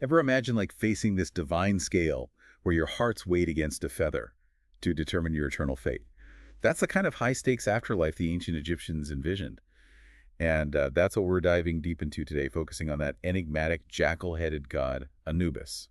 Ever imagine like facing this divine scale where your heart's weighed against a feather to determine your eternal fate? That's the kind of high-stakes afterlife the ancient Egyptians envisioned. And that's what we're diving deep into today, focusing on that enigmatic jackal-headed god, Anubis.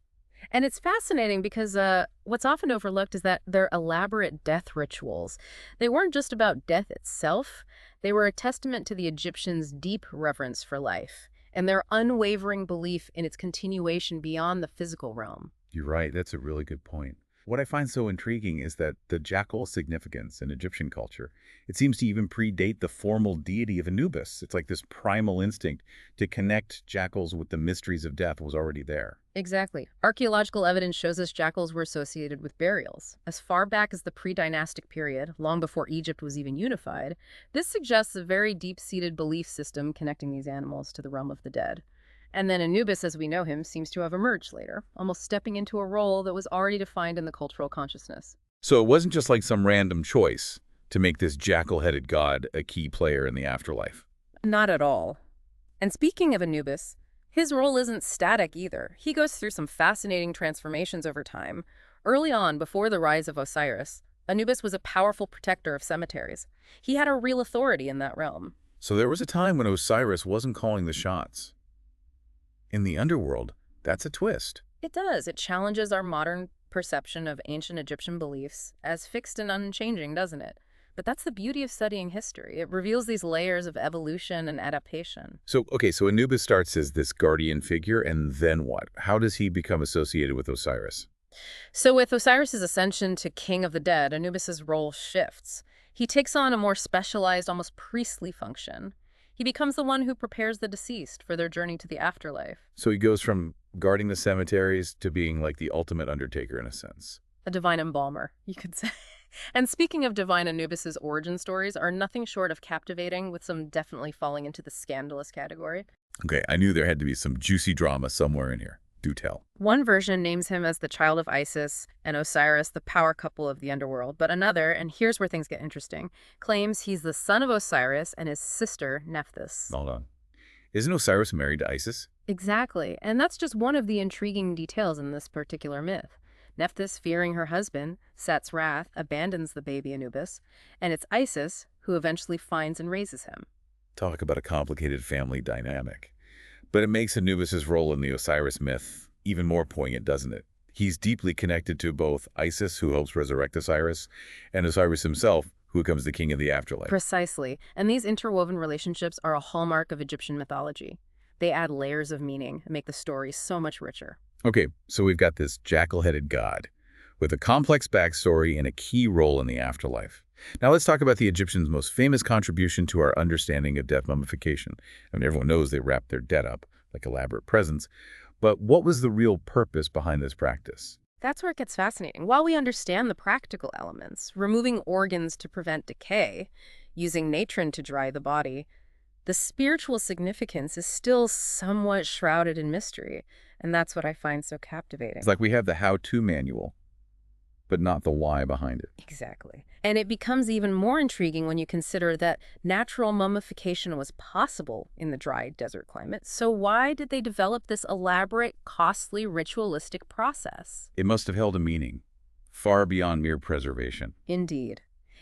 And it's fascinating because what's often overlooked is that their elaborate death rituals, they weren't just about death itself, they were a testament to the Egyptians' deep reverence for life and their unwavering belief in its continuation beyond the physical realm. You're right, that's a really good point. What I find so intriguing is that the jackal significance in Egyptian culture, it seems to even predate the formal deity of Anubis. It's like this primal instinct to connect jackals with the mysteries of death was already there. Exactly. Archaeological evidence shows us jackals were associated with burials. As far back as the pre-dynastic period, long before Egypt was even unified, this suggests a very deep-seated belief system connecting these animals to the realm of the dead. And then Anubis, as we know him, seems to have emerged later, almost stepping into a role that was already defined in the cultural consciousness. So it wasn't just like some random choice to make this jackal-headed god a key player in the afterlife. Not at all. And speaking of Anubis, his role isn't static either. He goes through some fascinating transformations over time. Early on, before the rise of Osiris, Anubis was a powerful protector of cemeteries. He had a real authority in that realm. So there was a time when Osiris wasn't calling the shots. In the underworld, that's a twist. It does. It challenges our modern perception of ancient Egyptian beliefs as fixed and unchanging, doesn't it? But that's the beauty of studying history. It reveals these layers of evolution and adaptation. So Anubis starts as this guardian figure, and then what? How does he become associated with Osiris? So with Osiris's ascension to king of the dead, Anubis's role shifts. He takes on a more specialized, almost priestly function. He becomes the one who prepares the deceased for their journey to the afterlife. So he goes from guarding the cemeteries to being like the ultimate undertaker in a sense. A divine embalmer, you could say. And speaking of divine, Anubis's origin stories are nothing short of captivating, with some definitely falling into the scandalous category. Okay, I knew there had to be some juicy drama somewhere in here. Do tell. One version names him as the child of Isis and Osiris, the power couple of the underworld, but another, and here's where things get interesting, claims he's the son of Osiris and his sister, Nephthys. Hold on. Isn't Osiris married to Isis? Exactly, and that's just one of the intriguing details in this particular myth. Nephthys, fearing her husband, Set's wrath, abandons the baby Anubis, and it's Isis who eventually finds and raises him. Talk about a complicated family dynamic. But it makes Anubis's role in the Osiris myth even more poignant, doesn't it? He's deeply connected to both Isis, who helps resurrect Osiris, and Osiris himself, who becomes the king of the afterlife. Precisely, and these interwoven relationships are a hallmark of Egyptian mythology. They add layers of meaning and make the story so much richer. Okay, so we've got this jackal-headed god with a complex backstory and a key role in the afterlife. Now let's talk about the Egyptians' most famous contribution to our understanding of death mummification. I mean, everyone knows they wrap their dead up like elaborate presents, but what was the real purpose behind this practice? That's where it gets fascinating. While we understand the practical elements, removing organs to prevent decay, using natron to dry the body, the spiritual significance is still somewhat shrouded in mystery, and that's what I find so captivating. It's like we have the how-to manual, but not the why behind it. Exactly. And it becomes even more intriguing when you consider that natural mummification was possible in the dry desert climate. So why did they develop this elaborate, costly, ritualistic process? It must have held a meaning, far beyond mere preservation. Indeed.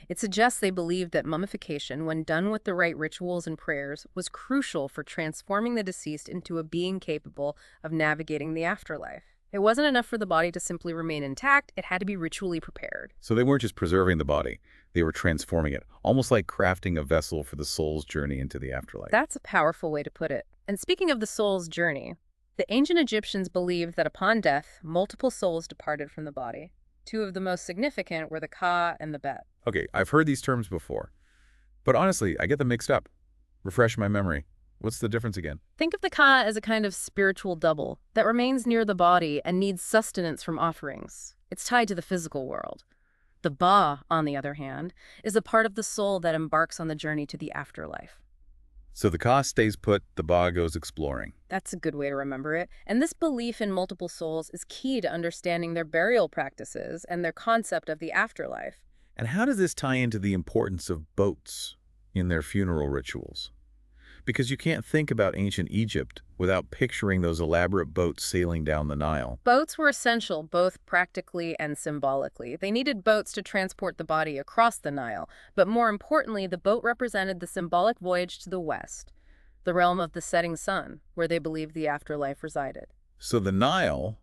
It suggests they believed that mummification, when done with the right rituals and prayers, was crucial for transforming the deceased into a being capable of navigating the afterlife. It wasn't enough for the body to simply remain intact, it had to be ritually prepared. So they weren't just preserving the body, they were transforming it, almost like crafting a vessel for the soul's journey into the afterlife. That's a powerful way to put it. And speaking of the soul's journey, the ancient Egyptians believed that upon death, multiple souls departed from the body. Two of the most significant were the Ka and the Bet. Okay, I've heard these terms before, but honestly, I get them mixed up. Refresh my memory. What's the difference again? Think of the Ka as a kind of spiritual double that remains near the body and needs sustenance from offerings. It's tied to the physical world. The Ba, on the other hand, is a part of the soul that embarks on the journey to the afterlife. So the Ka stays put, the Ba goes exploring. That's a good way to remember it. And this belief in multiple souls is key to understanding their burial practices and their concept of the afterlife. And how does this tie into the importance of boats in their funeral rituals? Because you can't think about ancient Egypt without picturing those elaborate boats sailing down the Nile. Boats were essential, both practically and symbolically. They needed boats to transport the body across the Nile, but more importantly, the boat represented the symbolic voyage to the west, the realm of the setting sun, where they believed the afterlife resided. So the Nile,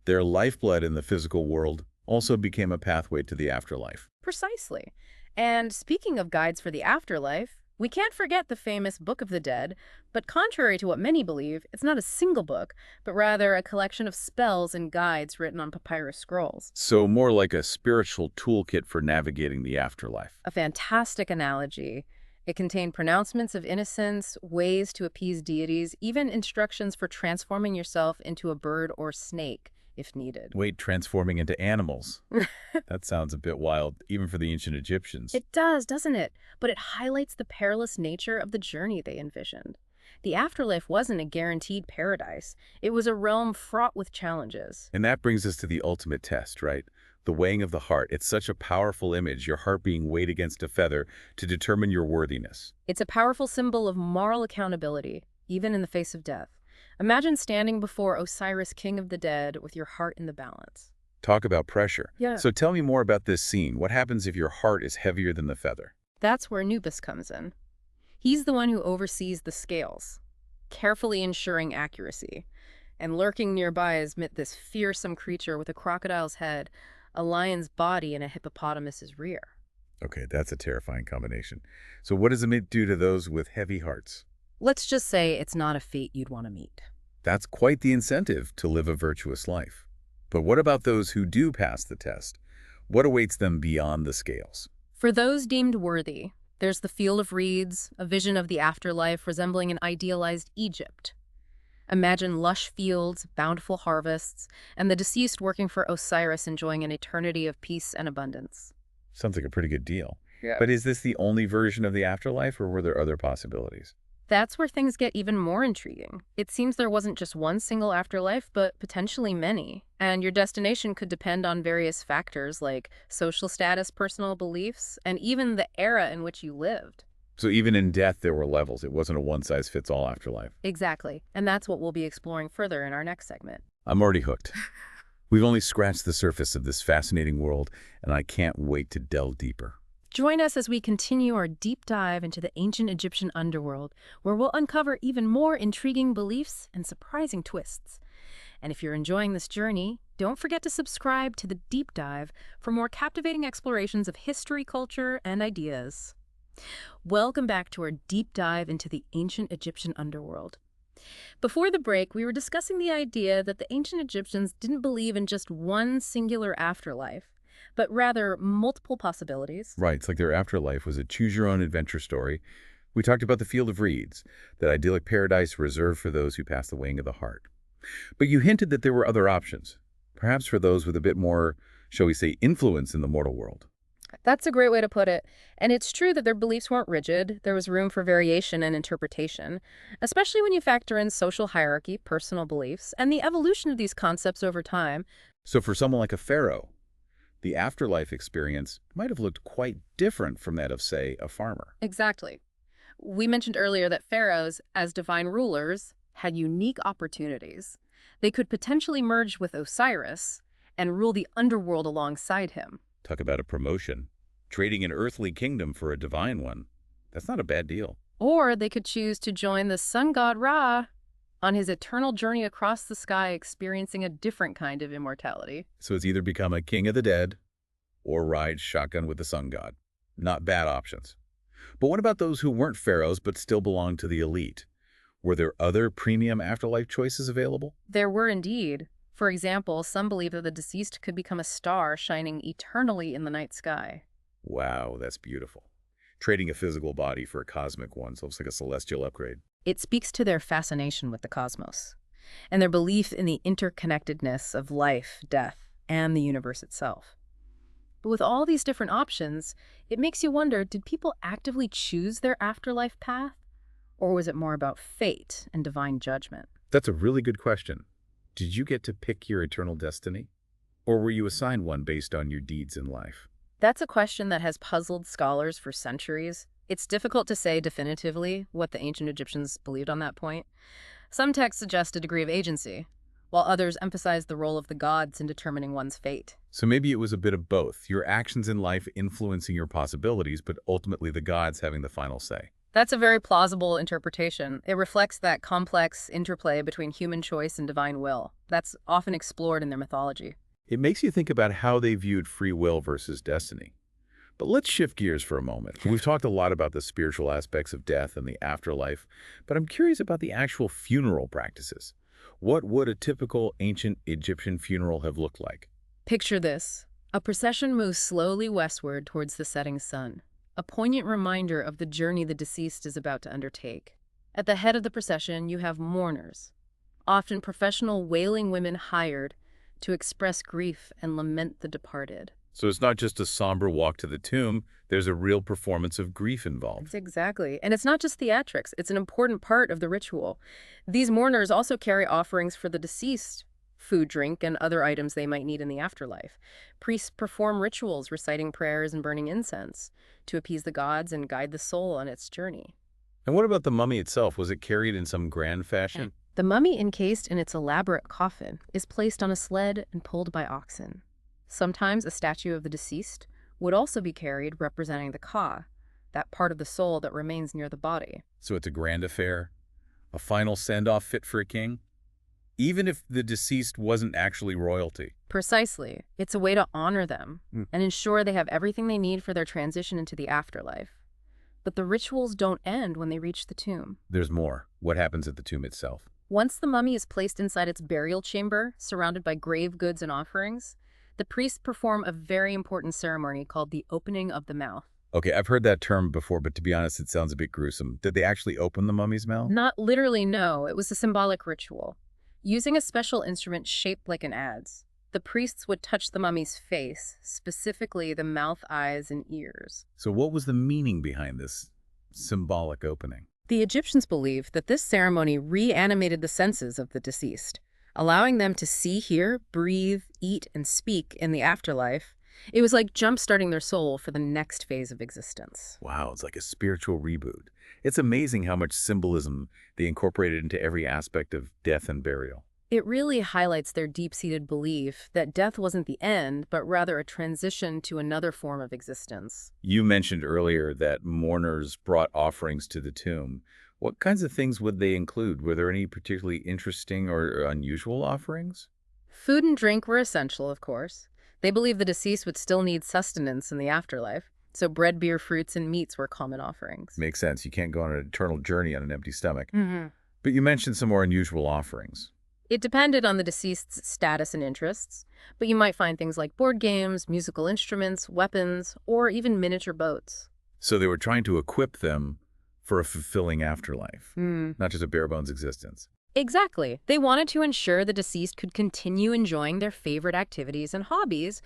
their lifeblood in the physical world, also became a pathway to the afterlife. Precisely. And speaking of guides for the afterlife, we can't forget the famous Book of the Dead, but contrary to what many believe, it's not a single book, but rather a collection of spells and guides written on papyrus scrolls. So more like a spiritual toolkit for navigating the afterlife. A fantastic analogy. It contained pronouncements of innocence, ways to appease deities, even instructions for transforming yourself into a bird or snake, if needed. Wait, transforming into animals. That sounds a bit wild, even for the ancient Egyptians. It does, doesn't it? But it highlights the perilous nature of the journey they envisioned. The afterlife wasn't a guaranteed paradise. It was a realm fraught with challenges. And that brings us to the ultimate test, right? The weighing of the heart. It's such a powerful image, your heart being weighed against a feather to determine your worthiness. It's a powerful symbol of moral accountability, even in the face of death. Imagine standing before Osiris, king of the dead, with your heart in the balance. Talk about pressure. Yeah. So tell me more about this scene. What happens if your heart is heavier than the feather? That's where Anubis comes in. He's the one who oversees the scales, carefully ensuring accuracy. And lurking nearby is this fearsome creature with a crocodile's head, a lion's body, and a hippopotamus's rear. Okay, that's a terrifying combination. So what does it do to those with heavy hearts? Let's just say it's not a fate you'd want to meet. That's quite the incentive to live a virtuous life. But what about those who do pass the test? What awaits them beyond the scales? For those deemed worthy, there's the field of reeds, a vision of the afterlife resembling an idealized Egypt. Imagine lush fields, bountiful harvests, and the deceased working for Osiris enjoying an eternity of peace and abundance. Sounds like a pretty good deal. Yeah. But is this the only version of the afterlife, or were there other possibilities? That's where things get even more intriguing. It seems there wasn't just one single afterlife, but potentially many. And your destination could depend on various factors like social status, personal beliefs, and even the era in which you lived. So even in death, there were levels. It wasn't a one-size-fits-all afterlife. Exactly. And that's what we'll be exploring further in our next segment. I'm already hooked. We've only scratched the surface of this fascinating world, and I can't wait to delve deeper. Join us as we continue our deep dive into the ancient Egyptian underworld, where we'll uncover even more intriguing beliefs and surprising twists. And if you're enjoying this journey, don't forget to subscribe to The Deep Dive for more captivating explorations of history, culture, and ideas. Welcome back to our deep dive into the ancient Egyptian underworld. Before the break, we were discussing the idea that the ancient Egyptians didn't believe in just one singular afterlife, but rather multiple possibilities. Right, it's like their afterlife was a choose-your-own-adventure story. We talked about the field of reeds, that idyllic paradise reserved for those who pass the weighing of the heart. But you hinted that there were other options, perhaps for those with a bit more, shall we say, influence in the mortal world. That's a great way to put it. And it's true that their beliefs weren't rigid. There was room for variation and interpretation, especially when you factor in social hierarchy, personal beliefs, and the evolution of these concepts over time. So for someone like a pharaoh, the afterlife experience might have looked quite different from that of, say, a farmer. Exactly. We mentioned earlier that pharaohs, as divine rulers, had unique opportunities. They could potentially merge with Osiris and rule the underworld alongside him. Talk about a promotion. Trading an earthly kingdom for a divine one. That's not a bad deal. Or they could choose to join the sun god Ra on his eternal journey across the sky, experiencing a different kind of immortality. So it's either become a king of the dead or ride shotgun with the sun god. Not bad options. But what about those who weren't pharaohs but still belonged to the elite? Were there other premium afterlife choices available? There were indeed. For example, some believe that the deceased could become a star shining eternally in the night sky. Wow, that's beautiful. Trading a physical body for a cosmic one looks like a celestial upgrade. It speaks to their fascination with the cosmos and their belief in the interconnectedness of life, death, and the universe itself. But with all these different options, it makes you wonder, did people actively choose their afterlife path? Or was it more about fate and divine judgment? That's a really good question. Did you get to pick your eternal destiny? Or were you assigned one based on your deeds in life? That's a question that has puzzled scholars for centuries. It's difficult to say definitively what the ancient Egyptians believed on that point. Some texts suggest a degree of agency, while others emphasize the role of the gods in determining one's fate. So maybe it was a bit of both, your actions in life influencing your possibilities, but ultimately the gods having the final say. That's a very plausible interpretation. It reflects that complex interplay between human choice and divine will that's often explored in their mythology. It makes you think about how they viewed free will versus destiny. But let's shift gears for a moment. We've talked a lot about the spiritual aspects of death and the afterlife, but I'm curious about the actual funeral practices. What would a typical ancient Egyptian funeral have looked like? Picture this. A procession moves slowly westward towards the setting sun, a poignant reminder of the journey the deceased is about to undertake. At the head of the procession, you have mourners, often professional wailing women hired to express grief and lament the departed. So it's not just a somber walk to the tomb, there's a real performance of grief involved. Exactly. And it's not just theatrics, it's an important part of the ritual. These mourners also carry offerings for the deceased, food, drink, and other items they might need in the afterlife. Priests perform rituals, reciting prayers and burning incense to appease the gods and guide the soul on its journey. And what about the mummy itself? Was it carried in some grand fashion? The mummy, encased in its elaborate coffin, is placed on a sled and pulled by oxen. Sometimes a statue of the deceased would also be carried, representing the Ka, that part of the soul that remains near the body. So it's a grand affair, a final send-off fit for a king? Even if the deceased wasn't actually royalty. Precisely. It's a way to honor them and ensure they have everything they need for their transition into the afterlife. But the rituals don't end when they reach the tomb. There's more. What happens at the tomb itself? Once the mummy is placed inside its burial chamber, surrounded by grave goods and offerings, the priests perform a very important ceremony called the opening of the mouth. Okay, I've heard that term before, but to be honest, it sounds a bit gruesome. Did they actually open the mummy's mouth? Not literally, no. It was a symbolic ritual. Using a special instrument shaped like an adze, the priests would touch the mummy's face, specifically the mouth, eyes, and ears. So what was the meaning behind this symbolic opening? The Egyptians believed that this ceremony reanimated the senses of the deceased, allowing them to see, hear, breathe, eat, and speak in the afterlife. It was like jump-starting their soul for the next phase of existence. Wow, it's like a spiritual reboot. It's amazing how much symbolism they incorporated into every aspect of death and burial. It really highlights their deep-seated belief that death wasn't the end, but rather a transition to another form of existence. You mentioned earlier that mourners brought offerings to the tomb. What kinds of things would they include? Were there any particularly interesting or unusual offerings? Food and drink were essential, of course. They believed the deceased would still need sustenance in the afterlife, so bread, beer, fruits, and meats were common offerings. Makes sense. You can't go on an eternal journey on an empty stomach. Mm-hmm. But you mentioned some more unusual offerings. It depended on the deceased's status and interests, but you might find things like board games, musical instruments, weapons, or even miniature boats. So they were trying to equip them for a fulfilling afterlife, not just a bare-bones existence. Exactly. They wanted to ensure the deceased could continue enjoying their favorite activities and hobbies,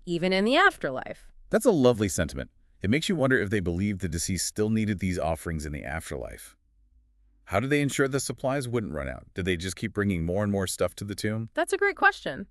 even in the afterlife. That's a lovely sentiment. It makes you wonder if they believed the deceased still needed these offerings in the afterlife. How did they ensure the supplies wouldn't run out? Did they just keep bringing more and more stuff to the tomb? That's a great question,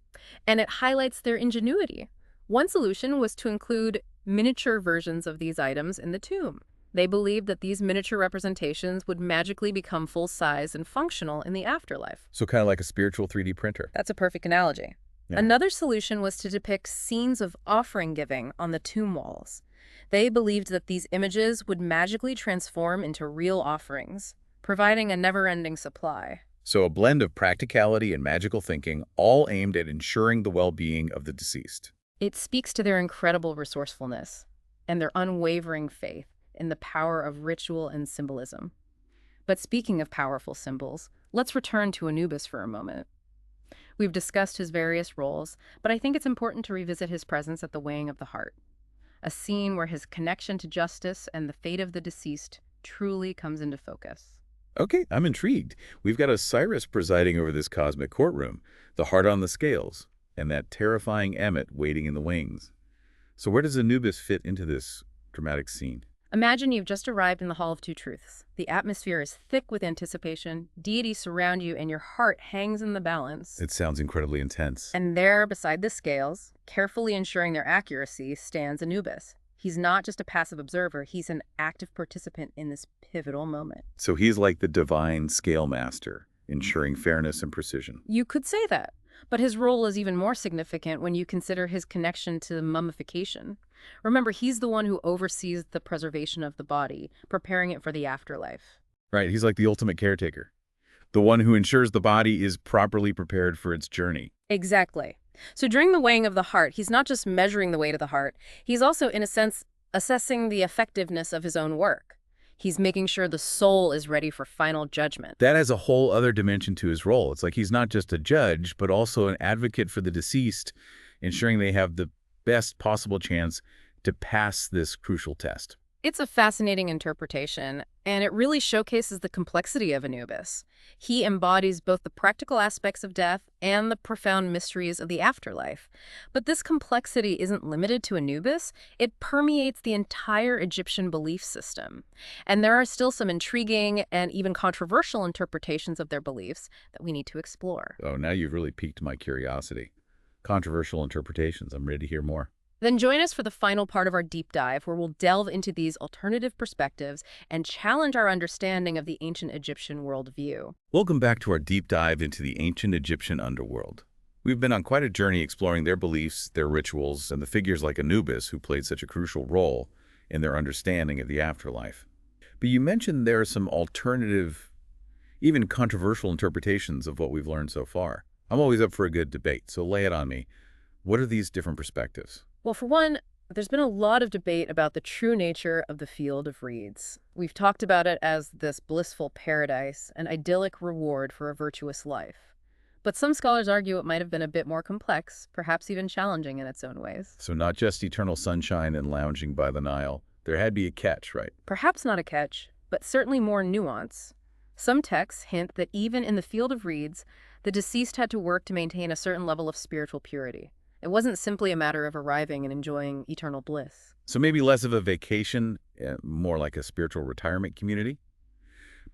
and it highlights their ingenuity. One solution was to include miniature versions of these items in the tomb. They believed that these miniature representations would magically become full-size and functional in the afterlife. So kind of like a spiritual 3D printer. That's a perfect analogy. Yeah. Another solution was to depict scenes of offering giving on the tomb walls. They believed that these images would magically transform into real offerings, providing a never-ending supply. So a blend of practicality and magical thinking, all aimed at ensuring the well-being of the deceased. It speaks to their incredible resourcefulness and their unwavering faith in the power of ritual and symbolism. But speaking of powerful symbols, let's return to Anubis for a moment. We've discussed his various roles, but I think it's important to revisit his presence at the weighing of the heart, a scene where his connection to justice and the fate of the deceased truly comes into focus. Okay, I'm intrigued. We've got Osiris presiding over this cosmic courtroom, the heart on the scales, and that terrifying Emmet waiting in the wings. So where does Anubis fit into this dramatic scene? Imagine you've just arrived in the Hall of Two Truths. The atmosphere is thick with anticipation, deities surround you, and your heart hangs in the balance. It sounds incredibly intense. And there, beside the scales, carefully ensuring their accuracy, stands Anubis, He's not just a passive observer, he's an active participant in this pivotal moment. So he's like the divine scale master, ensuring fairness and precision. You could say that, but his role is even more significant when you consider his connection to mummification. Remember, he's the one who oversees the preservation of the body, preparing it for the afterlife. Right, he's like the ultimate caretaker, the one who ensures the body is properly prepared for its journey. Exactly. So during the weighing of the heart, he's not just measuring the weight of the heart, he's also, in a sense, assessing the effectiveness of his own work. He's making sure the soul is ready for final judgment. That has a whole other dimension to his role. It's like he's not just a judge, but also an advocate for the deceased, ensuring they have the best possible chance to pass this crucial test. It's a fascinating interpretation, and it really showcases the complexity of Anubis. He embodies both the practical aspects of death and the profound mysteries of the afterlife. But this complexity isn't limited to Anubis. It permeates the entire Egyptian belief system. And there are still some intriguing and even controversial interpretations of their beliefs that we need to explore. Oh, now you've really piqued my curiosity. Controversial interpretations. I'm ready to hear more. Then join us for the final part of our deep dive, where we'll delve into these alternative perspectives and challenge our understanding of the ancient Egyptian worldview. Welcome back to our deep dive into the ancient Egyptian underworld. We've been on quite a journey exploring their beliefs, their rituals, and the figures like Anubis who played such a crucial role in their understanding of the afterlife. But you mentioned there are some alternative, even controversial interpretations of what we've learned so far. I'm always up for a good debate, so lay it on me. What are these different perspectives? Well, for one, there's been a lot of debate about the true nature of the field of reeds. We've talked about it as this blissful paradise, an idyllic reward for a virtuous life. But some scholars argue it might have been a bit more complex, perhaps even challenging in its own ways. So not just eternal sunshine and lounging by the Nile. There had to be a catch, right? Perhaps not a catch, but certainly more nuance. Some texts hint that even in the field of reeds, the deceased had to work to maintain a certain level of spiritual purity. It wasn't simply a matter of arriving and enjoying eternal bliss. So maybe less of a vacation, more like a spiritual retirement community,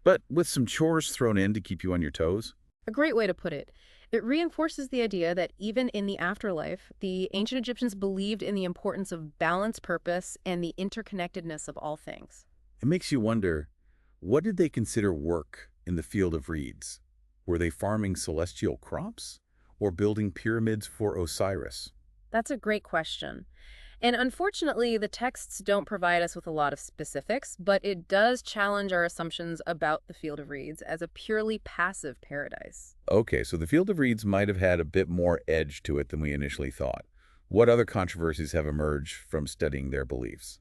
but with some chores thrown in to keep you on your toes. A great way to put it. It reinforces the idea that even in the afterlife, the ancient Egyptians believed in the importance of balance, purpose, and the interconnectedness of all things. It makes you wonder, what did they consider work in the field of reeds? Were they farming celestial crops or building pyramids for Osiris? That's a great question. And unfortunately, the texts don't provide us with a lot of specifics, but it does challenge our assumptions about the field of reeds as a purely passive paradise. Okay, so the field of reeds might have had a bit more edge to it than we initially thought. What other controversies have emerged from studying their beliefs?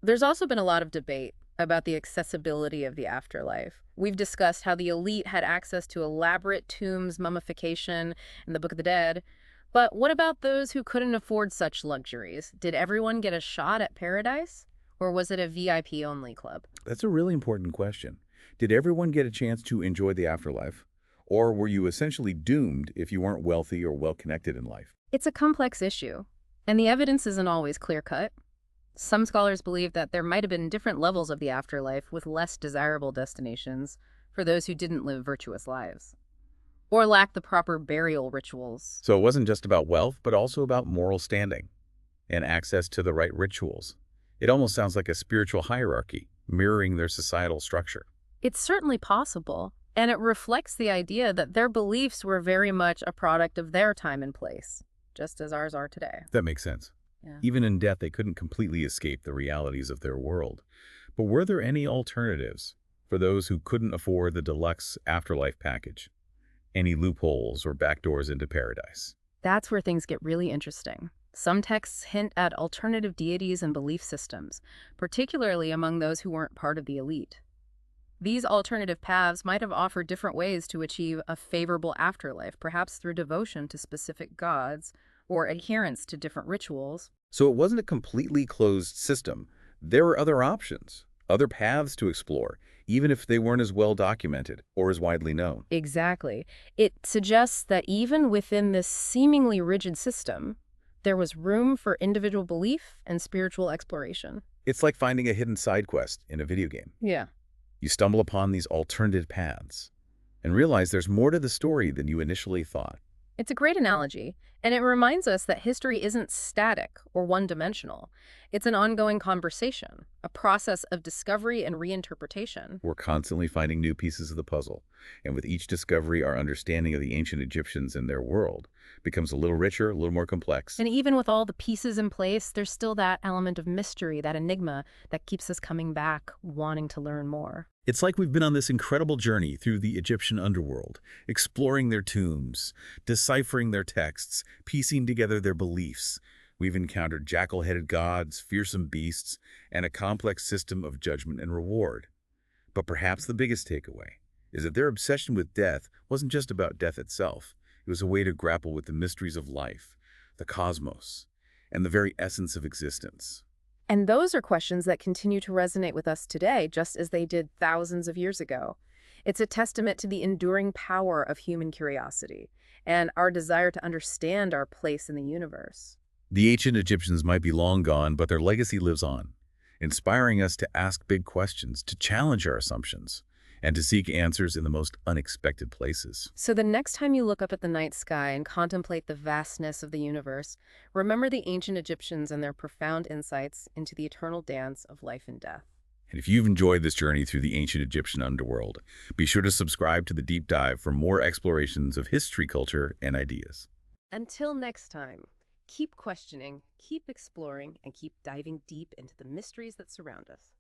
There's also been a lot of debate about the accessibility of the afterlife. We've discussed how the elite had access to elaborate tombs, mummification, and the Book of the Dead. But what about those who couldn't afford such luxuries? Did everyone get a shot at paradise? Or was it a VIP-only club? That's a really important question. Did everyone get a chance to enjoy the afterlife? Or were you essentially doomed if you weren't wealthy or well-connected in life? It's a complex issue, and the evidence isn't always clear-cut. Some scholars believe that there might have been different levels of the afterlife with less desirable destinations for those who didn't live virtuous lives, or lacked the proper burial rituals. So it wasn't just about wealth, but also about moral standing and access to the right rituals. It almost sounds like a spiritual hierarchy, mirroring their societal structure. It's certainly possible, and it reflects the idea that their beliefs were very much a product of their time and place, just as ours are today. That makes sense. Yeah. Even in death, they couldn't completely escape the realities of their world. But were there any alternatives for those who couldn't afford the deluxe afterlife package? Any loopholes or backdoors into paradise? That's where things get really interesting. Some texts hint at alternative deities and belief systems, particularly among those who weren't part of the elite. These alternative paths might have offered different ways to achieve a favorable afterlife, perhaps through devotion to specific gods or adherence to different rituals. So it wasn't a completely closed system. There were other options, other paths to explore, even if they weren't as well documented or as widely known. Exactly. It suggests that even within this seemingly rigid system, there was room for individual belief and spiritual exploration. It's like finding a hidden side quest in a video game. Yeah. You stumble upon these alternative paths and realize there's more to the story than you initially thought. It's a great analogy, and it reminds us that history isn't static or one-dimensional. It's an ongoing conversation, a process of discovery and reinterpretation. We're constantly finding new pieces of the puzzle, and with each discovery, our understanding of the ancient Egyptians and their world becomes a little richer, a little more complex. And even with all the pieces in place, there's still that element of mystery, that enigma, that keeps us coming back, wanting to learn more. It's like we've been on this incredible journey through the Egyptian underworld, exploring their tombs, deciphering their texts, piecing together their beliefs. We've encountered jackal-headed gods, fearsome beasts, and a complex system of judgment and reward. But perhaps the biggest takeaway is that their obsession with death wasn't just about death itself. It was a way to grapple with the mysteries of life, the cosmos, and the very essence of existence. And those are questions that continue to resonate with us today, just as they did thousands of years ago. It's a testament to the enduring power of human curiosity and our desire to understand our place in the universe. The ancient Egyptians might be long gone, but their legacy lives on, inspiring us to ask big questions, to challenge our assumptions, and to seek answers in the most unexpected places. So the next time you look up at the night sky and contemplate the vastness of the universe, remember the ancient Egyptians and their profound insights into the eternal dance of life and death. And if you've enjoyed this journey through the ancient Egyptian underworld, be sure to subscribe to the Deep Dive for more explorations of history, culture, and ideas. Until next time, keep questioning, keep exploring, and keep diving deep into the mysteries that surround us.